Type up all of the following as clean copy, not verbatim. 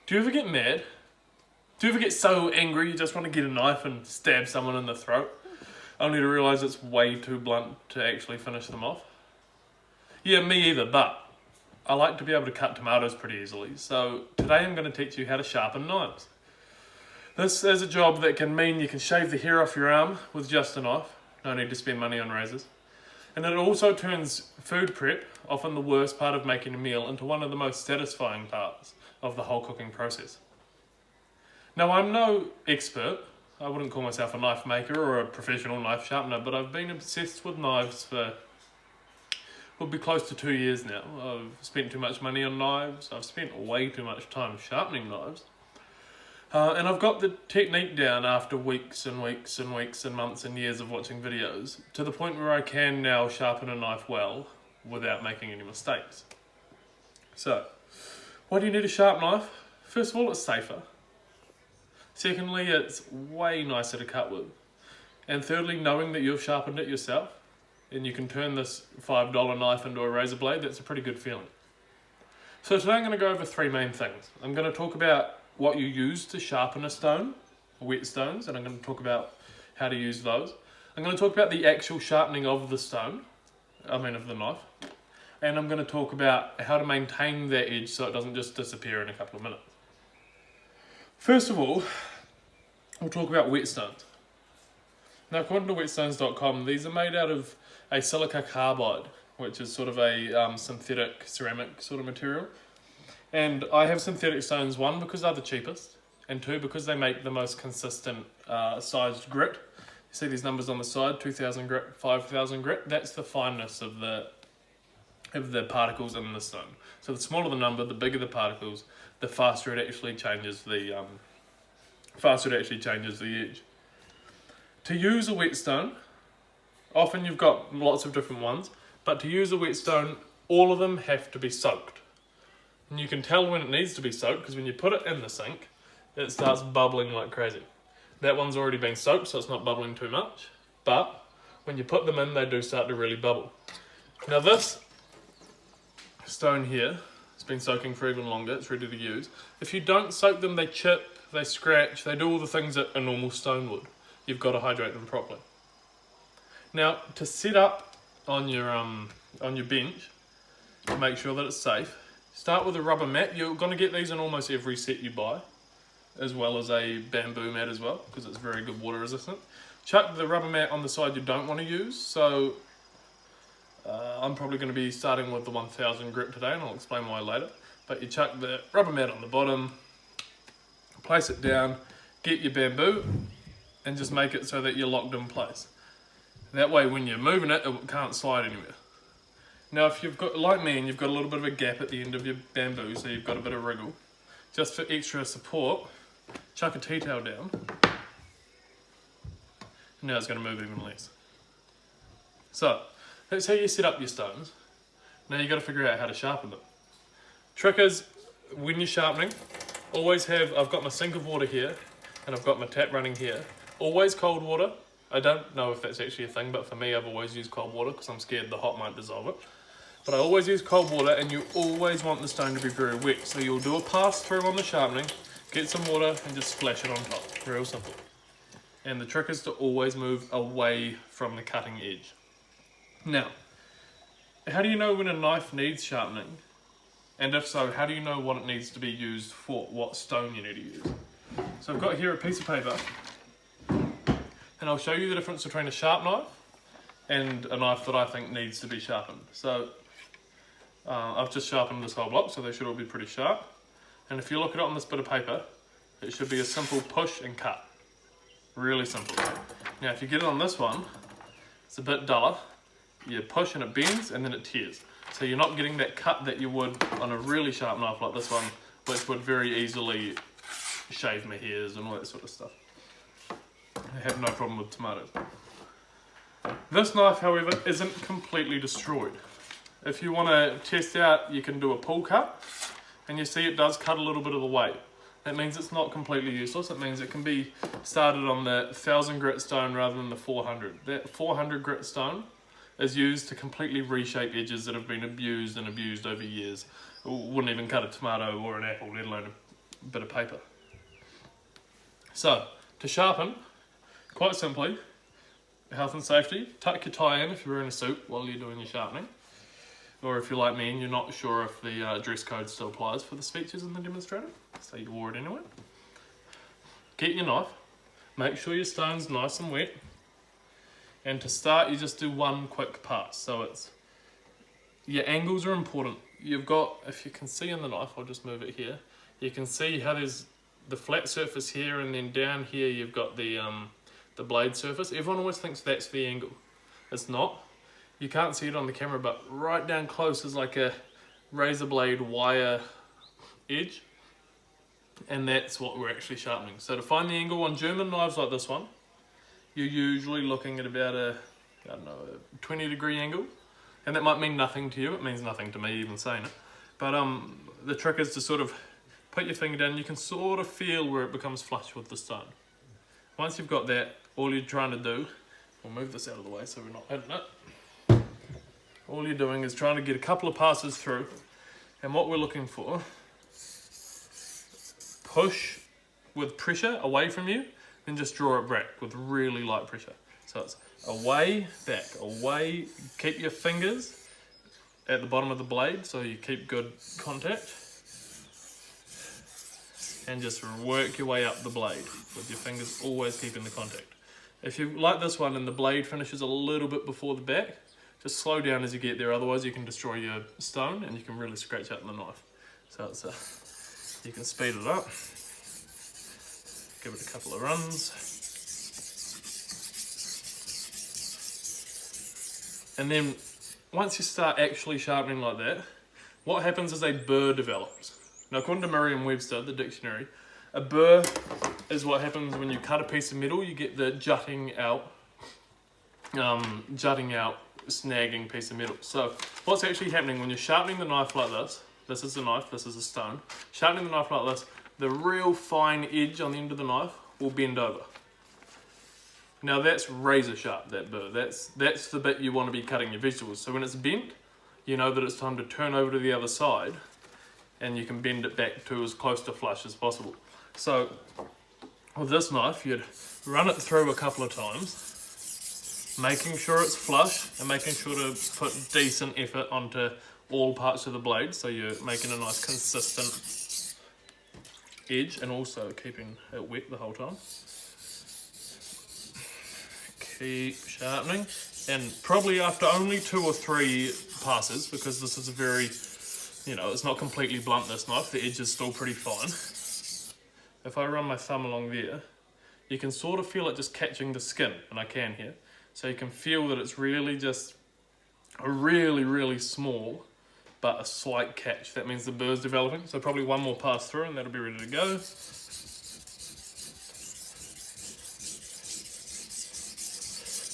Do you ever get mad? Do you ever get so angry you just want to get a knife and stab someone in the throat, only to realise it's way too blunt to actually finish them off? Yeah, me either, but I like to be able to cut tomatoes pretty easily, so today I'm going to teach you how to sharpen knives. This is a job that can mean you can shave the hair off your arm with just a knife, no need to spend money on razors. And it also turns food prep, often the worst part of making a meal, into one of the most satisfying parts of the whole cooking process. Now, I'm no expert. I wouldn't call myself a knife maker or a professional knife sharpener, but I've been obsessed with knives for, would be close to 2 years now. I've spent too much money on knives. I've spent way too much time sharpening knives. And I've got the technique down after weeks and weeks and weeks and months and years of watching videos, to the point where I can now sharpen a knife well without making any mistakes. So, why do you need a sharp knife? First of all, it's safer. Secondly, it's way nicer to cut with. And thirdly, knowing that you've sharpened it yourself and you can turn this $5 knife into a razor blade, that's a pretty good feeling. So today I'm going to go over 3 main things. I'm going to talk about what you use to sharpen a stone, whetstones, and I'm going to talk about how to use those. I'm going to talk about the actual sharpening of the stone, of the knife, and I'm going to talk about how to maintain that edge so it doesn't just disappear in a couple of minutes. First of all, we'll talk about whetstones. Now, according to whetstones.com, these are made out of a silica carbide, which is sort of a synthetic ceramic sort of material. And I have synthetic stones, 1, because they're the cheapest, and 2, because they make the most consistent sized grit. You see these numbers on the side, 2,000 grit, 5,000 grit. That's the fineness of the particles in the stone. So the smaller the number, the bigger the particles, the faster it actually changes the edge. To use a whetstone, often you've got lots of different ones, but to use a whetstone, all of them have to be soaked. And you can tell when it needs to be soaked because when you put it in the sink, it starts bubbling like crazy. That one's already been soaked, so it's not bubbling too much, but when you put them in, they do start to really bubble. Now this stone here has been soaking for even longer, it's ready to use. If you don't soak them, they chip, they scratch, they do all the things that a normal stone would. You've got to hydrate them properly. Now, to set up on your bench, to make sure that it's safe, start with a rubber mat. You're going to get these in almost every set you buy, as well as a bamboo mat as well, because it's very good water resistant. Chuck the rubber mat on the side you don't want to use, so I'm probably going to be starting with the 1000 grit today, and I'll explain why later. But you chuck the rubber mat on the bottom, place it down, get your bamboo, and just make it so that you're locked in place. That way when you're moving it, it can't slide anywhere. Now if you've got, like me, and you've got a little bit of a gap at the end of your bamboo, so you've got a bit of wriggle, just for extra support, chuck a tea towel down. Now it's going to move even less. So, that's how you set up your stones. Now you've got to figure out how to sharpen them. Trick is, when you're sharpening, always have, I've got my sink of water here, and I've got my tap running here. Always cold water. I don't know if that's actually a thing, but for me I've always used cold water because I'm scared the hot might dissolve it. But I always use cold water, and you always want the stone to be very wet. So you'll do a pass through on the sharpening, get some water and just splash it on top. Real simple. And the trick is to always move away from the cutting edge. Now, how do you know when a knife needs sharpening? And if so, how do you know what it needs to be used for, what stone you need to use? So I've got here a piece of paper, and I'll show you the difference between a sharp knife and a knife that I think needs to be sharpened. So I've just sharpened this whole block, so they should all be pretty sharp. And if you look at it on this bit of paper, it should be a simple push and cut. Really simple. Now if you get it on this one, it's a bit duller. You push and it bends and then it tears. So you're not getting that cut that you would on a really sharp knife like this one, which would very easily shave my hairs and all that sort of stuff. I have no problem with tomatoes. This knife, however, isn't completely destroyed. If you want to test out, you can do a pull cut, and you see it does cut a little bit of the weight. That means it's not completely useless. It means it can be started on the 1000 grit stone rather than the 400. That 400 grit stone is used to completely reshape edges that have been abused and abused over years. Wouldn't even cut a tomato or an apple, let alone bit of paper. So, to sharpen, quite simply, health and safety, tuck your tie in if you're wearing a suit while you're doing your sharpening. Or if you're like me and you're not sure if the dress code still applies for the speeches in the demonstrator, so you wore it anyway. Get your knife, make sure your stone's nice and wet, and to start you just do one quick pass. So it's, your angles are important. You've got, if you can see in the knife, I'll just move it here, you can see how there's the flat surface here, and then down here you've got the blade surface. Everyone always thinks that's the angle. It's not. You can't see it on the camera, but right down close is like a razor blade wire edge, and that's what we're actually sharpening. So to find the angle on German knives like this one, you're usually looking at about a, I don't know, a 20-degree angle, and that might mean nothing to you. It means nothing to me even saying it, but the trick is to sort of put your finger down. You can sort of feel where it becomes flush with the stone. Once you've got that, all you're trying to do, we'll move this out of the way so we're not hitting it. All you're doing is trying to get a couple of passes through, and what we're looking for, push with pressure away from you, then just draw it back with really light pressure. So it's away, back, away. Keep your fingers at the bottom of the blade so you keep good contact, and just work your way up the blade with your fingers always keeping the contact. If you like this one and the blade finishes a little bit before the back, just slow down as you get there, otherwise you can destroy your stone and you can really scratch out the knife. So it's you can speed it up, give it a couple of runs, and then once you start actually sharpening like that, what happens is a burr develops. Now according to Merriam-Webster, the dictionary, a burr is what happens when you cut a piece of metal, you get the jutting out snagging piece of metal. So what's actually happening when you're sharpening the knife like this is a knife, this is a stone, sharpening the knife like this, the real fine edge on the end of the knife will bend over. Now that's razor sharp, that burr. That's the bit you want to be cutting your vegetables. So when it's bent, you know that it's time to turn over to the other side, and you can bend it back to as close to flush as possible. So with this knife, you'd run it through a couple of times, making sure it's flush and making sure to put decent effort onto all parts of the blade, so you're making a nice consistent edge and also keeping it wet the whole time. Keep sharpening, and probably after only 2 or 3 passes, because this is a very, it's not completely blunt, this knife, the edge is still pretty fine. If I run my thumb along there, you can sort of feel it just catching the skin, and I can here. So you can feel that it's really just a really, really small, but a slight catch. That means the burr's developing. So probably one more pass through and that'll be ready to go.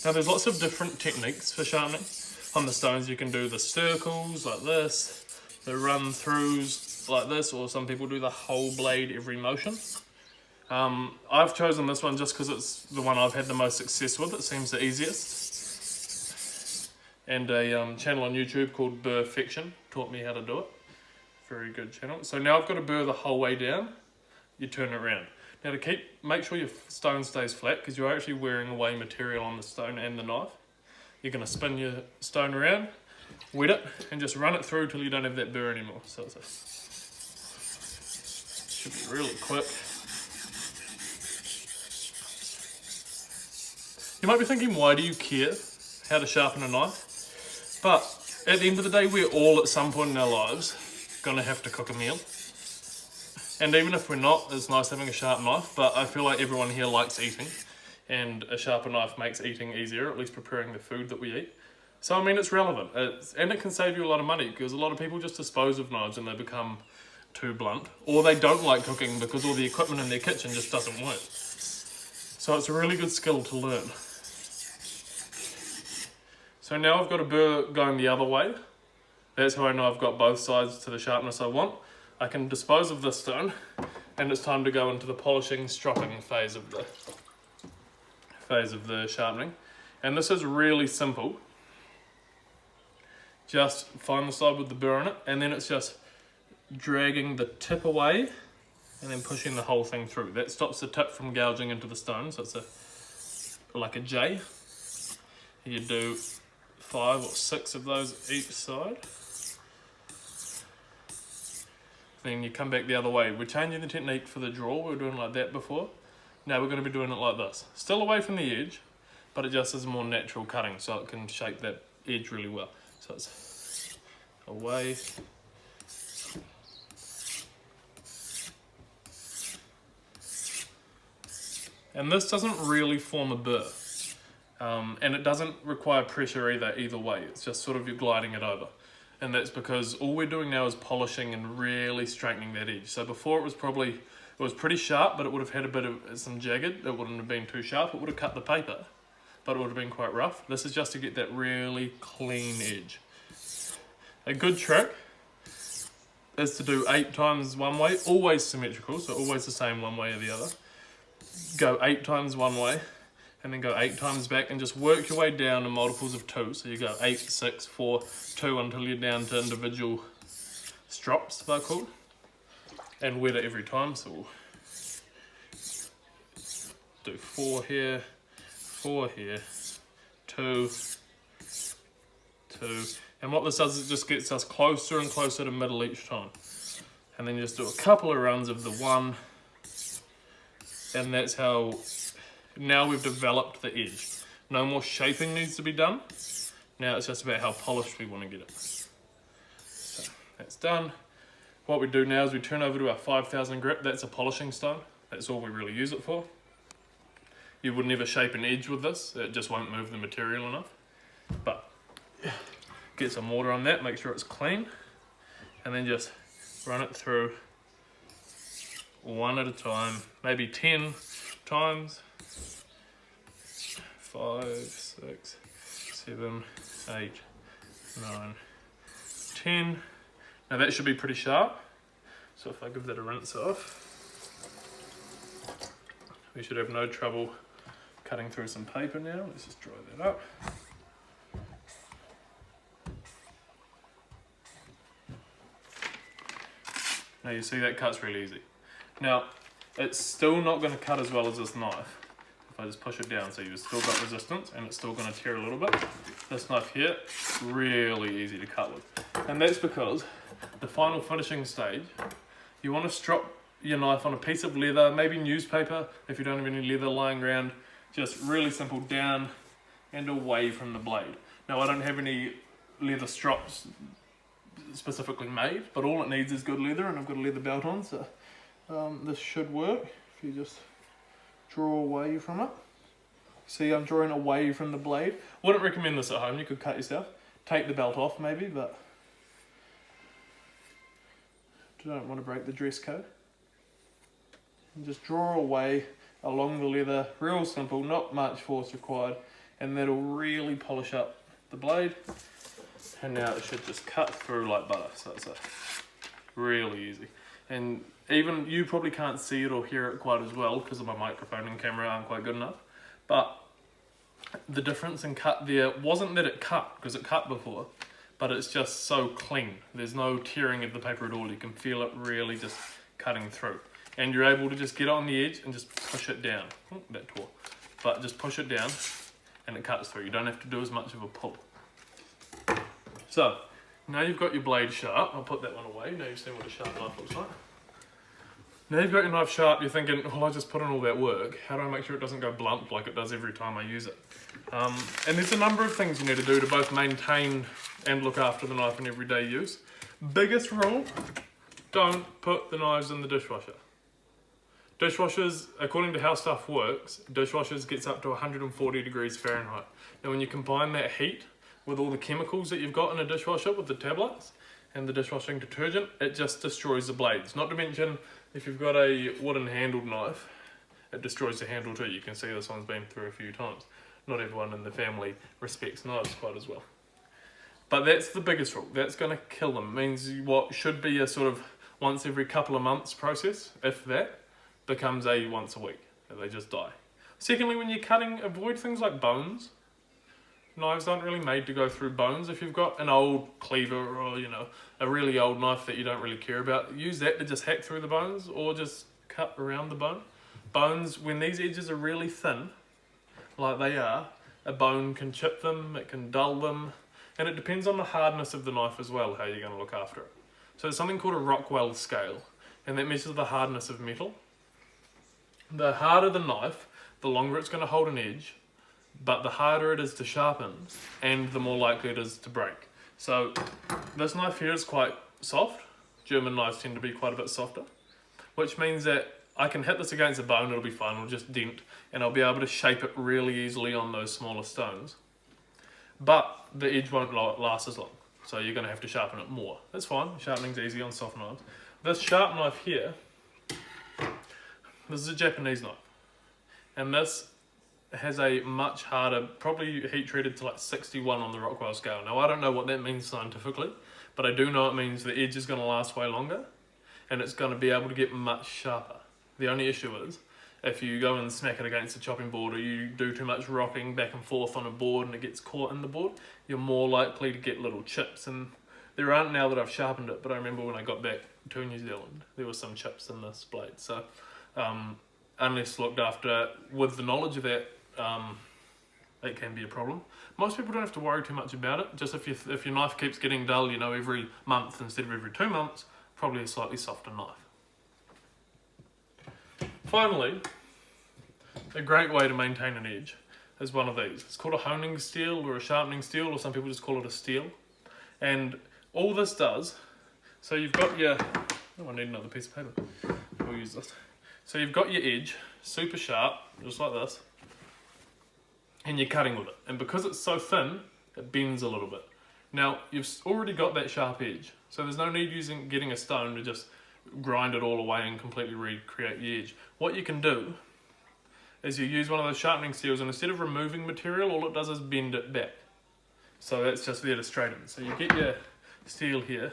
Now there's lots of different techniques for sharpening. On the stones you can do the circles like this, the run throughs like this, or some people do the whole blade every motion. I've chosen this one just because it's the one I've had the most success with. It seems the easiest. And a channel on YouTube called Burrfection taught me how to do it. Very good channel. So now I've got to burr the whole way down. You turn it around. Now to make sure your stone stays flat, because you're actually wearing away material on the stone and the knife, you're going to spin your stone around, wet it, and just run it through till you don't have that burr anymore. So it should be really quick. You might be thinking, why do you care how to sharpen a knife? But at the end of the day, we're all at some point in our lives going to have to cook a meal. And even if we're not, it's nice having a sharp knife, but I feel like everyone here likes eating, and a sharper knife makes eating easier, at least preparing the food that we eat. So I mean, it's relevant, and it can save you a lot of money, because a lot of people just dispose of knives and they become too blunt, or they don't like cooking because all the equipment in their kitchen just doesn't work. So it's a really good skill to learn. So now I've got a burr going the other way. That's how I know I've got both sides to the sharpness I want. I can dispose of this stone, and it's time to go into the polishing, stropping phase of the sharpening. And this is really simple. Just find the side with the burr on it, and then it's just dragging the tip away and then pushing the whole thing through. That stops the tip from gouging into the stone, so it's like a J. You do 5 or 6 of those each side. Then you come back the other way. We're changing the technique for the draw. We were doing it like that before. Now we're going to be doing it like this. Still away from the edge, but it just is more natural cutting, so it can shape that edge really well. So it's away. And this doesn't really form a burr. And it doesn't require pressure either way. It's just sort of you're gliding it over. And that's because all we're doing now is polishing and really straightening that edge. So before it was pretty sharp, but it would have had a bit of some jagged. It wouldn't have been too sharp. It would have cut the paper, but it would have been quite rough. This is just to get that really clean edge. A good trick is to do 8 times one way, always symmetrical, so always the same one way or the other. Go 8 times one way, and then go 8 times back, and just work your way down in multiples of 2. So you go 8, 6, 4, 2 until you're down to individual strops, they're called. And wet it every time, so we'll do 4 here, 4 here, 2, 2. And what this does is it just gets us closer and closer to middle each time. And then you just do a couple of runs of the 1. And that's how, now we've developed the edge. No more shaping needs to be done. Now it's just about how polished we want to get it. So that's done. What we do now is we turn over to our 5000 grit. That's a polishing stone. That's all we really use it for. You would never shape an edge with this. It just won't move the material enough. But get some water on that, make sure it's clean. And then just run it through one at a time, maybe 10 times. 5, 6, 7, 8, 9, 10. Now that should be pretty sharp. So if I give that a rinse off, we should have no trouble cutting through some paper now. Let's just dry that up. Now you see that cuts really easy. Now, it's still not going to cut as well as this knife. If I just push it down, so you've still got resistance and it's still going to tear a little bit. This knife here, really easy to cut with. And that's because the final finishing stage, you want to strop your knife on a piece of leather, maybe newspaper if you don't have any leather lying around. Just really simple, down and away from the blade. Now I don't have any leather strops specifically made, but all it needs is good leather, and I've got a leather belt on, so this should work if you just draw away from it. See, I'm drawing away from the blade. Wouldn't recommend this at home, you could cut yourself. Take the belt off maybe, but you don't want to break the dress code. And just draw away along the leather, real simple, not much force required, and that'll really polish up the blade. And now it should just cut through like butter, so it's really easy. And even you probably can't see it or hear it quite as well because of my microphone and camera aren't quite good enough, but the difference in cut there wasn't that it cut, because it cut before, but it's just so clean. There's no tearing of the paper at all. You can feel it really just cutting through. And you're able to just get it on the edge and just push it down. Oh, that tore. But just push it down and it cuts through. You don't have to do as much of a pull. So, now you've got your blade sharp. I'll put that one away. Now you've seen what a sharp knife looks like. Now you've got your knife sharp, you're thinking, well, I just put in all that work. How do I make sure it doesn't go blunt like it does every time I use it? And there's a number of things you need to do to both maintain and look after the knife in everyday use. Biggest rule, don't put the knives in the dishwasher. Dishwashers, according to how stuff works, dishwashers gets up to 140 degrees Fahrenheit. Now when you combine that heat with all the chemicals that you've got in a dishwasher with the tablets and the dishwashing detergent, it just destroys the blades. Not to mention, if you've got a wooden handled knife, it destroys the handle too. You can see this one's been through a few times. Not everyone in the family respects knives quite as well. But that's the biggest rule. That's going to kill them. It means what should be a sort of once every couple of months process, if that, becomes a once a week. They just die. Secondly, when you're cutting, avoid things like bones. knives aren't really made to go through bones. If you've got an old cleaver or, you know, a really old knife that you don't really care about, use that to just hack through the bones or just cut around the bone. Bones, when these edges are really thin, like they are, a bone can chip them, it can dull them, and it depends on the hardness of the knife as well, how you're going to look after it. So there's something called a Rockwell scale, and that measures the hardness of metal. The harder the knife, the longer it's going to hold an edge, but the harder it is to sharpen, and the more likely it is to break. So this knife here is quite soft. German knives tend to be quite a bit softer, which means that I can hit this against a bone, it'll be fine, it'll just dent, and I'll be able to shape it really easily on those smaller stones. But the edge won't last as long, so you're going to have to sharpen it more. That's fine, sharpening's easy on soft knives. This sharp knife here, this is a Japanese knife, and this has a much harder, probably heat treated to like 61 on the Rockwell scale. Now I don't know what that means scientifically, but I do know it means the edge is going to last way longer, and it's going to be able to get much sharper. The only issue is, if you go and smack it against the chopping board or you do too much rocking back and forth on a board and it gets caught in the board, you're more likely to get little chips. And there aren't now that I've sharpened it, but I remember when I got back to New Zealand, there were some chips in this blade. So unless looked after with the knowledge of that, it can be a problem. Most people don't have to worry too much about it. Just if your knife keeps getting dull, you know, every month instead of every 2 months, probably a slightly softer knife. Finally, a great way to maintain an edge is one of these. It's called a honing steel or a sharpening steel, or some people just call it a steel. And all this does, so you've got your, oh, I need another piece of paper. We'll use this. So you've got your edge, super sharp, just like this, and you're cutting with it. And because it's so thin, it bends a little bit. Now, you've already got that sharp edge, so there's no need getting a stone to just grind it all away and completely recreate the edge. What you can do is you use one of those sharpening steels, and instead of removing material, all it does is bend it back. So that's just there to straighten. So you get your steel here,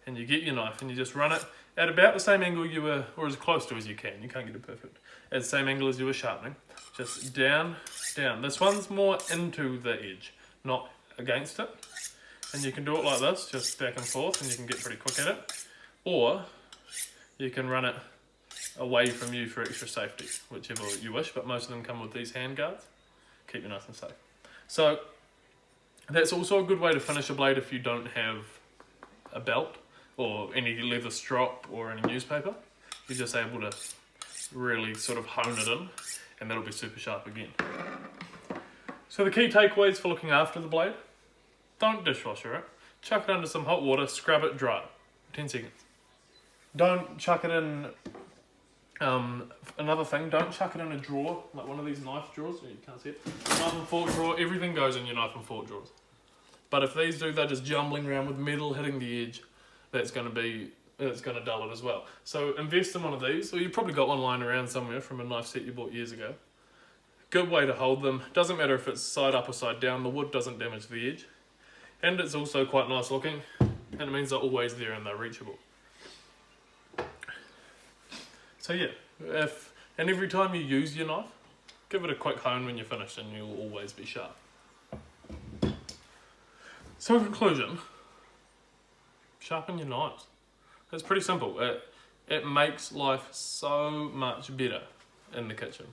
and you get your knife, and you just run it at about the same angle you were, or as close to as you can. You can't get it perfect. At the same angle as you were sharpening. Just down, down. This one's more into the edge, not against it. And you can do it like this, just back and forth, and you can get pretty quick at it. Or you can run it away from you for extra safety, whichever you wish, but most of them come with these hand guards. Keep you nice and safe. So that's also a good way to finish a blade if you don't have a belt or any leather strop or any newspaper. You're just able to really sort of hone it in, and that'll be super sharp again. So the key takeaways for looking after the blade: don't dishwasher it, chuck it under some hot water, scrub it dry, 10 seconds. Don't chuck it in, another thing, don't chuck it in a drawer, like one of these knife drawers. You can't see it. Knife and fork drawer, everything goes in your knife and fork drawers. But if these do, they're just jumbling around with metal hitting the edge, it's going to dull it as well. So invest in one of these, or you've probably got one lying around somewhere from a knife set you bought years ago. Good way to hold them. Doesn't matter if it's side up or side down, the wood doesn't damage the edge. And it's also quite nice looking, and it means they're always there and they're reachable. So yeah, and every time you use your knife, give it a quick hone when you're finished and you'll always be sharp. So in conclusion, sharpen your knives. It's pretty simple. It makes life so much better in the kitchen.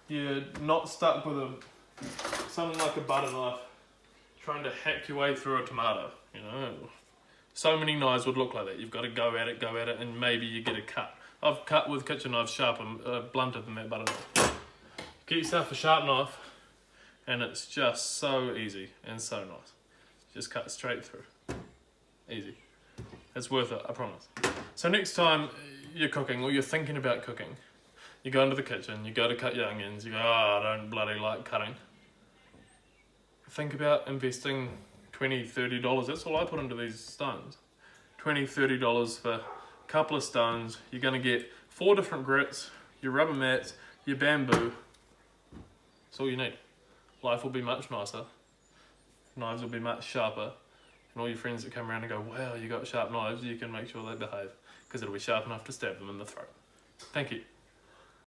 You're not stuck with something like a butter knife trying to hack your way through a tomato, you know. So many knives would look like that. You've got to go at it, and maybe you get a cut. I've cut with kitchen knives blunter than that butter knife. Get yourself a sharp knife, and it's just so easy and so nice. Just cut straight through. Easy. It's worth it, I promise. So next time you're cooking, or you're thinking about cooking, you go into the kitchen, you go to cut your onions, you go, oh, I don't bloody like cutting. Think about investing $20, $30. That's all I put into these stones. $20, $30 for a couple of stones. You're going to get 4 different grits, your rubber mats, your bamboo. That's all you need. Life will be much nicer. Knives will be much sharper. And all your friends that come around and go, wow, you got sharp knives, you can make sure they behave, because it'll be sharp enough to stab them in the throat. Thank you.